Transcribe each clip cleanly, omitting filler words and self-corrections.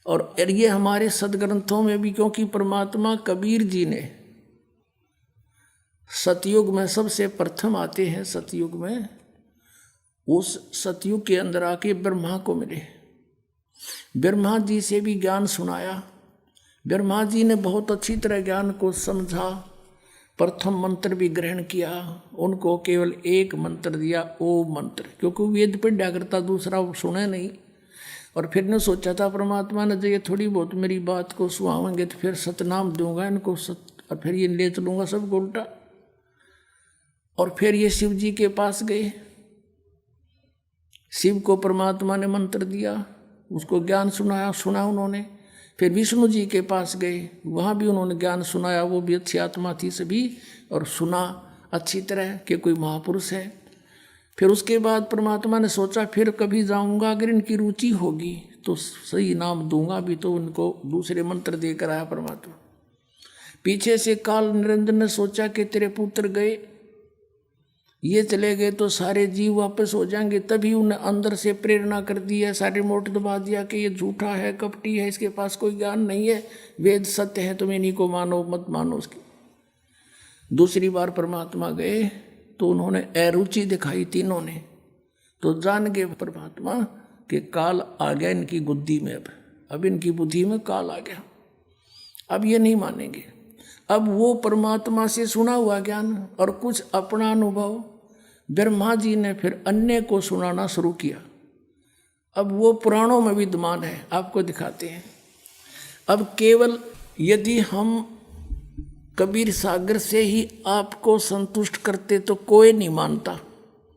और ये हमारे सदग्रंथों में भी, क्योंकि परमात्मा कबीर जी ने सतयुग में सबसे प्रथम आते हैं, सतयुग में, उस सतयुग के अंदर आके ब्रह्मा को मिले, ब्रह्मा जी से भी ज्ञान सुनाया। ब्रह्मा जी ने बहुत अच्छी तरह ज्ञान को समझा, प्रथम मंत्र भी ग्रहण किया, उनको केवल एक मंत्र दिया, ओम मंत्र, क्योंकि वेद पढ़ा करता, दूसरा सुने नहीं। और फिर ने सोचा था परमात्मा ने, जो ये थोड़ी बहुत मेरी बात को सुहावेंगे तो फिर सतनाम दूंगा इनको, और फिर ये ले चलूंगा सबको उल्टा। और फिर ये शिव जी के पास गए, शिव को परमात्मा ने मंत्र दिया, उसको ज्ञान सुना उन्होंने। फिर विष्णु जी के पास गए, वहाँ भी उन्होंने ज्ञान सुनाया, वो भी अच्छी आत्मा थी सभी, और सुना अच्छी तरह कि कोई महापुरुष है। फिर उसके बाद परमात्मा ने सोचा फिर कभी जाऊंगा, अगर इनकी रुचि होगी तो सही नाम दूंगा भी, तो उनको दूसरे मंत्र देकर आया परमात्मा। पीछे से काल निरंजन ने सोचा कि तेरे पुत्र गए, ये चले गए तो सारे जीव वापस हो जाएंगे, तभी उन्हें अंदर से प्रेरणा कर दी है, सारे रिमोट दबा दिया कि ये झूठा है, कपटी है, इसके पास कोई ज्ञान नहीं है, वेद सत्य है, तुम इन्हीं को मानो, मत मानो उसकी। दूसरी बार परमात्मा गए तो उन्होंने अरुचि दिखाई तीनों ने, तो जान गए परमात्मा कि काल आ गया इनकी बुद्धि में, अब इनकी बुद्धि में काल आ गया, अब ये नहीं मानेंगे। अब वो परमात्मा से सुना हुआ ज्ञान और कुछ अपना अनुभव ब्रह्मा जी ने फिर अन्य को सुनाना शुरू किया। अब वो पुराणों में विद्यमान है, आपको दिखाते हैं। अब केवल यदि हम कबीर सागर से ही आपको संतुष्ट करते तो कोई नहीं मानता,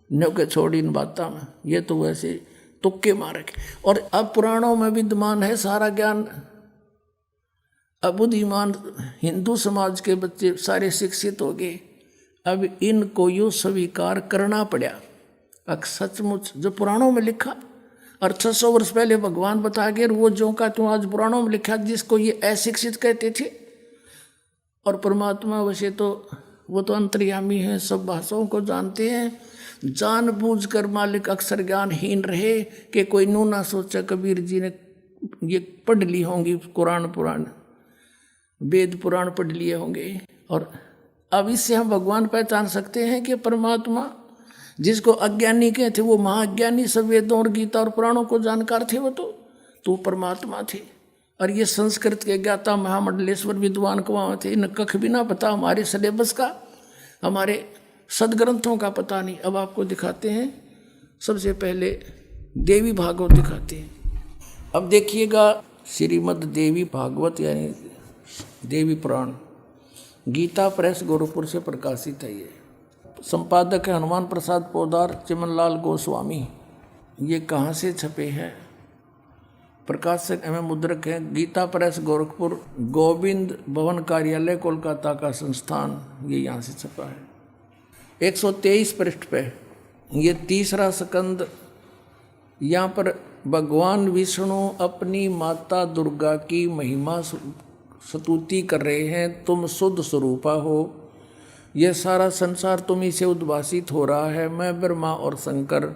न के छोड़ इन बातों में, ये तो वैसे तुक्के मारे। और अब पुराणों में विद्यमान है सारा ज्ञान। अब बुद्धिमान हिंदू समाज के बच्चे सारे शिक्षित हो गए, अब इनको यूँ स्वीकार करना पड़ा। अब सचमुच जो पुराणों में लिखा, और 600 वर्ष पहले भगवान बता गए, वो जो का तुम आज पुराणों में लिखा, जिसको ये अशिक्षित कहते थे। और परमात्मा वैसे तो वो तो अंतर्यामी है, सब भाषाओं को जानते हैं, जानबूझकर मालिक अक्सर ज्ञानहीन रहे कि कोई नू ना सोचा कबीर जी ने ये पढ़ ली होंगी, कुरान पुराण वेद पुराण पढ़ लिए होंगे। और अब इससे हम भगवान पहचान सकते हैं कि परमात्मा जिसको अज्ञानी कहते वो महाज्ञानी, सब वेदों और गीता और पुराणों को जानकार थे, वो तो परमात्मा थे। और ये संस्कृत के ज्ञाता महामंडलेश्वर विद्वान को वहाँ थे, इन्हें कख भी ना पता हमारे सिलेबस का, हमारे सदग्रंथों का पता नहीं। अब आपको दिखाते हैं, सबसे पहले देवी भागवत दिखाते हैं। अब देखिएगा, श्रीमद् देवी भागवत यानी देवी पुराण, गीता प्रेस गोरखपुर से प्रकाशित है। ये संपादक है हनुमान प्रसाद पोदार, चिमनलाल गोस्वामी। ये कहाँ से छपे हैं? प्रकाशक एवं मुद्रक हैं गीता प्रेस गोरखपुर, गोविंद भवन कार्यालय कोलकाता का संस्थान, ये यहाँ से छपा है। 123 पृष्ठ पे ये तीसरा स्कंद। यहाँ पर भगवान विष्णु अपनी माता दुर्गा की महिमा स्तुति कर रहे हैं। तुम शुद्ध स्वरूपा हो, यह सारा संसार तुम्ही से उद्भासित हो रहा है। मैं ब्रह्मा और शंकर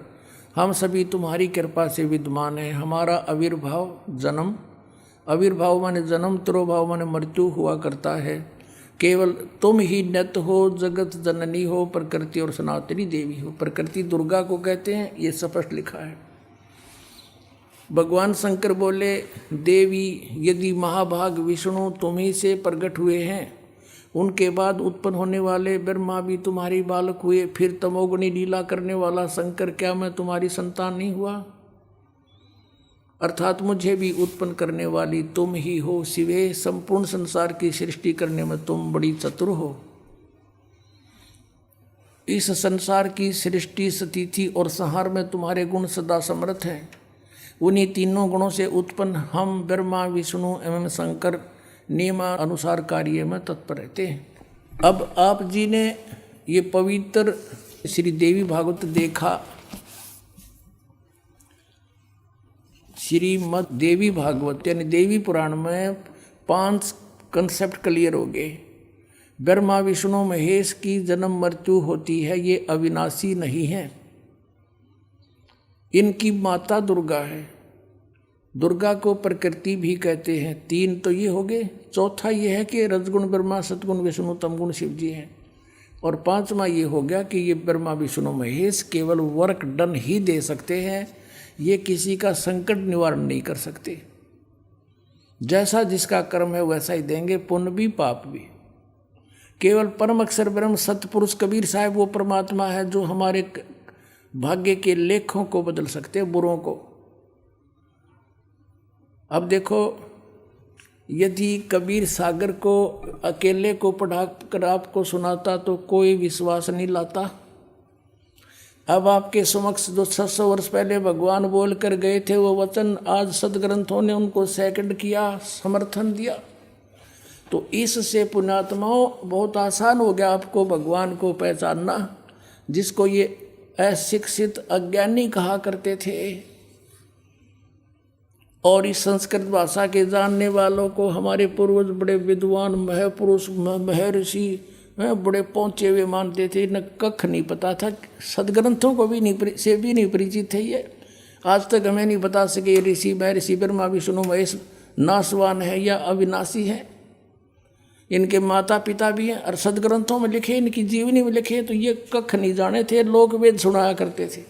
हम सभी तुम्हारी कृपा से विद्यमान हैं। हमारा आविर्भाव जन्म, आविर्भाव माने जन्म, तिरोभाव माने मृत्यु हुआ करता है। केवल तुम ही नित्य हो, जगत जननी हो, प्रकृति और सनातनी देवी हो। प्रकृति दुर्गा को कहते हैं, ये स्पष्ट लिखा है। भगवान शंकर बोले, देवी यदि महाभाग विष्णु तुम्ही से प्रकट हुए हैं, उनके बाद उत्पन्न होने वाले ब्रह्मा भी तुम्हारी बालक हुए, फिर तमोगुणी लीला करने वाला शंकर क्या मैं तुम्हारी संतान नहीं हुआ? अर्थात मुझे भी उत्पन्न करने वाली तुम ही हो शिवे। संपूर्ण संसार की सृष्टि करने में तुम बड़ी चतुर हो। इस संसार की सृष्टि, स्थिति और संहार में तुम्हारे गुण सदा समर्थ हैं। उन्हीं तीनों गुणों से उत्पन्न हम ब्रह्मा विष्णु एवं शंकर नियमानुसार कार्य में तत्पर रहते हैं। अब आप जी ने ये पवित्र श्री देवी भागवत देखा, श्रीमद् देवी भागवत यानी देवी पुराण में 5 कंसेप्ट क्लियर हो गए। ब्रह्मा विष्णु महेश की जन्म मृत्यु होती है, ये अविनाशी नहीं है। इनकी माता दुर्गा है, दुर्गा को प्रकृति भी कहते हैं। 3 तो ये हो गए। चौथा ये है कि रजगुण ब्रह्मा, सतगुण विष्णु, तमगुण शिव जी हैं। और 5वां ये हो गया कि ये ब्रह्मा विष्णु महेश केवल वर्क डन ही दे सकते हैं, ये किसी का संकट निवारण नहीं कर सकते। जैसा जिसका कर्म है वैसा ही देंगे, पुण्य भी पाप भी। केवल परम अक्षर ब्रह्म सतपुरुष कबीर साहब वो परमात्मा है जो हमारे भाग्य के लेखों को बदल सकते हैं, बुरों को। अब देखो, यदि कबीर सागर को अकेले को पढ़ा कर आपको सुनाता तो कोई विश्वास नहीं लाता। अब आपके समक्ष जो 600 वर्ष पहले भगवान बोल कर गए थे वो वचन, आज सदग्रंथों ने उनको सेकंड किया, समर्थन दिया। तो इससे पुण्यात्माओं बहुत आसान हो गया आपको भगवान को पहचानना, जिसको ये अशिक्षित अज्ञानी कहा करते थे। और इस संस्कृत भाषा के जानने वालों को हमारे पूर्वज बड़े विद्वान महापुरुष महर्षि बड़े पहुँचे हुए मानते थे। न कख नहीं पता था, सदग्रंथों को भी नहीं परिचित थे ये। आज तक हमें नहीं बता सके ये ऋषि महर्षि ब्रह्मा विष्णु महेश नाशवान है या अविनाशी है। इनके माता पिता भी हैं और सदग्रंथों में लिखे, इनकी जीवनी में लिखे, तो ये कख नहीं जाने थे। लोक वेद सुनाया करते थे।